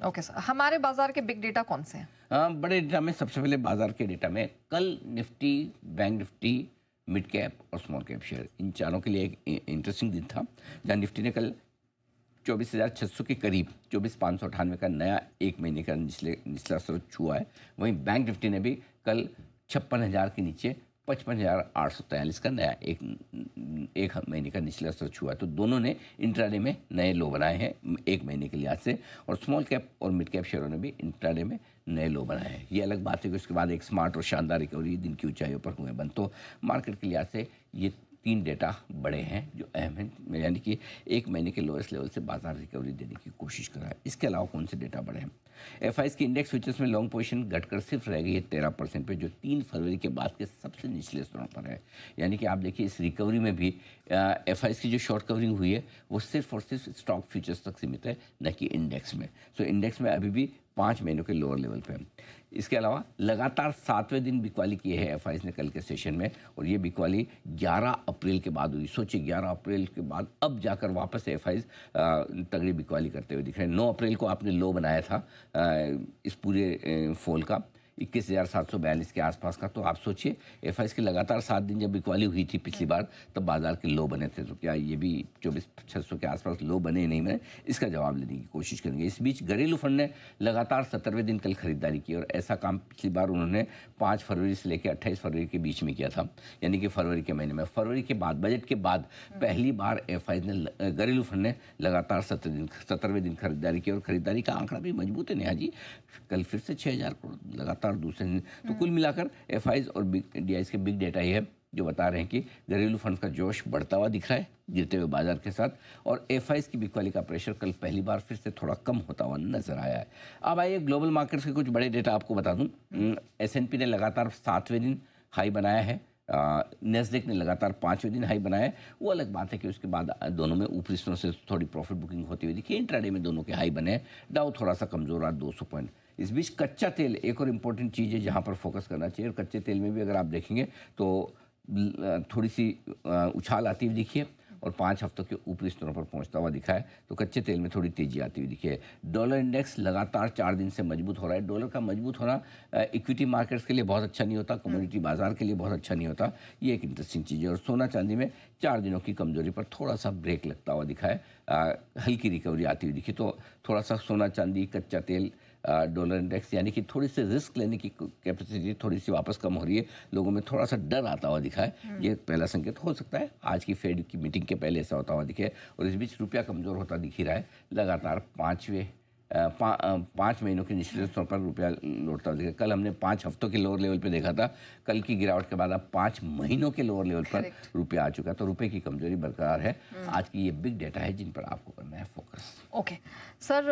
Okay sir, हमारे बाजार के बिग डेटा कौन से हैं? बड़े डेटा में सबसे पहले बाजार के डेटा में कल Nifty, bank Nifty, mid cap और स्मॉल कैप शेयर, इन चारों के लिए एक इंटरेस्टिंग दिन था, जहां निफ्टी ने कल 24,600 के करीब 24,598 का नया एक महीने का निचला स्तर छुआ है। वहीं बैंक निफ्टी ने भी कल 56,000 के नीचे 55,843 का नया एक महीने का निचला स्तर छुआ है। तो दोनों ने इंट्राडे में नए लो बनाए हैं एक महीने के लिहाज से, और स्मॉल कैप और मिड कैप शेयरों ने भी इंट्राडे में नए लो बनाए हैं। ये अलग बात है कि उसके बाद एक स्मार्ट और शानदार रिकवरी दिन की ऊंचाइयों पर हुए बंद। तो मार्केट के लिहाज से ये 3 डेटा बड़े हैं जो अहम हैं, यानी कि एक महीने के लोएस्ट लेवल से बाजार रिकवरी देने की कोशिश कर रहा है। इसके अलावा कौन से डेटा बड़े हैं? एफआईज की इंडेक्स फ्यूचर्स में लॉन्ग पोजीशन घटकर सिर्फ रह गई है 13% पे, जो 3 फरवरी के बाद के सबसे निचले स्तरों पर है। यानी कि आप देखिए इस रिकवरी में भी एफआईज की जो शॉर्ट कवरिंग हुई है वो सिर्फ और सिर्फ स्टॉक फ्यूचर्स तक सीमित है, न कि इंडेक्स में। सो इंडेक्स में अभी भी 5 महीनों के लोअर लेवल पे है। इसके अलावा लगातार 7वें दिन बिकवाली की है एफआईज ने कल के सेशन में, और ये बिकवाली 11 अप्रैल के बाद हुई। सोचिए 11 अप्रैल के बाद अब जाकर वापस एफआईज तगड़ी बिकवाली करते हुए दिख रहे हैं। 9 अप्रैल को आपने लो बनाया था इस पूरे फॉल का 21,742 के आसपास का। तो आप सोचिए एफआईज के लगातार 7 दिन जब बिकवाली हुई थी पिछली बार, तब बाजार के लो बने थे। तो क्या ये भी 24,600 के आसपास लो बने नहीं बने, इसका जवाब लेने की कोशिश करेंगे। इस बीच घरेलू फंड ने लगातार 17वें दिन कल खरीदारी की, और ऐसा काम पिछली बार उन्होंने 5 फरवरी से लेकर 28 फरवरी के बीच में किया था, यानी कि फरवरी के महीने में। फरवरी के बाद, बजट के बाद पहली बार एफआईज ने, घरेलू फंड ने लगातार 17वें दिन खरीदारी की, और खरीदारी का आंकड़ा भी मजबूत है नेहा जी। कल फिर से 6,000 करोड़ लगातार दूसरे दिन। तो कुल मिलाकर एफआईज और डीआईज के बिग डेटा ये है जो बता रहे हैं कि घरेलू फंड का जोश बढ़ता हुआ दिख रहा है गिरते हुए बाजार के साथ, और एफआईज की बिकवाली का प्रेशर कल पहली बार फिर से थोड़ा कम होता हुआ नजर आया है। अब आइए ग्लोबल मार्केट्स के कुछ बड़े डेटा आपको बता दूं। एसएनपी ने लगातार 7वें दिन हाई बनाया है, नेस्डेक ने लगातार 5वें दिन हाई बनाया है। वो अलग बात है कि उसके बाद दोनों में ऊपरी स्तरों से थोड़ी प्रॉफिट बुकिंग होती हुई दिखी। इंट्राडे में दोनों के हाई बने हैं। डाउ थोड़ा सा कमजोर रहा 200 पॉइंट। इस बीच कच्चा तेल एक और इम्पोर्टेंट चीज़ है जहाँ पर फोकस करना चाहिए, और कच्चे तेल में भी अगर आप देखेंगे तो थोड़ी सी उछाल आती हुई दिखी है, और 5 हफ्तों के ऊपरी स्तरों पर पहुंचता हुआ दिखा है। तो कच्चे तेल में थोड़ी तेजी आती हुई दिखी है। डॉलर इंडेक्स लगातार 4 दिन से मजबूत हो रहा है। डॉलर का मजबूत होना इक्विटी मार्केट्स के लिए बहुत अच्छा नहीं होता, कमोडिटी बाजार के लिए बहुत अच्छा नहीं होता। ये एक इंटरेस्टिंग चीज़ है। और सोना चांदी में 4 दिनों की कमजोरी पर थोड़ा सा ब्रेक लगता हुआ दिखा है, हल्की रिकवरी आती हुई दिखी। तो थोड़ा सा सोना चांदी, कच्चा तेल, डॉलर इंडेक्स, यानी कि थोड़ी सी रिस्क लेने की कैपेसिटी थोड़ी सी वापस कम हो रही है। लोगों में थोड़ा सा डर आता हुआ दिखा है। ये पहला संकेत हो सकता है आज की फेड की मीटिंग के पहले ऐसा होता हुआ दिखे। और इस बीच रुपया कमज़ोर होता दिख ही रहा है। लगातार 5 महीनों के निचले स्तर पर रुपया लौटता हुआ दिखा। कल हमने 5 हफ्तों के लोअर लेवल पे देखा था। कल की गिरावट के बाद अब 5 महीनों के लोअर लेवल पर रुपया आ चुका है। तो रुपये की कमजोरी बरकरार है। आज की ये बिग डेटा है जिन पर आपको करना है फोकस। Okay sir,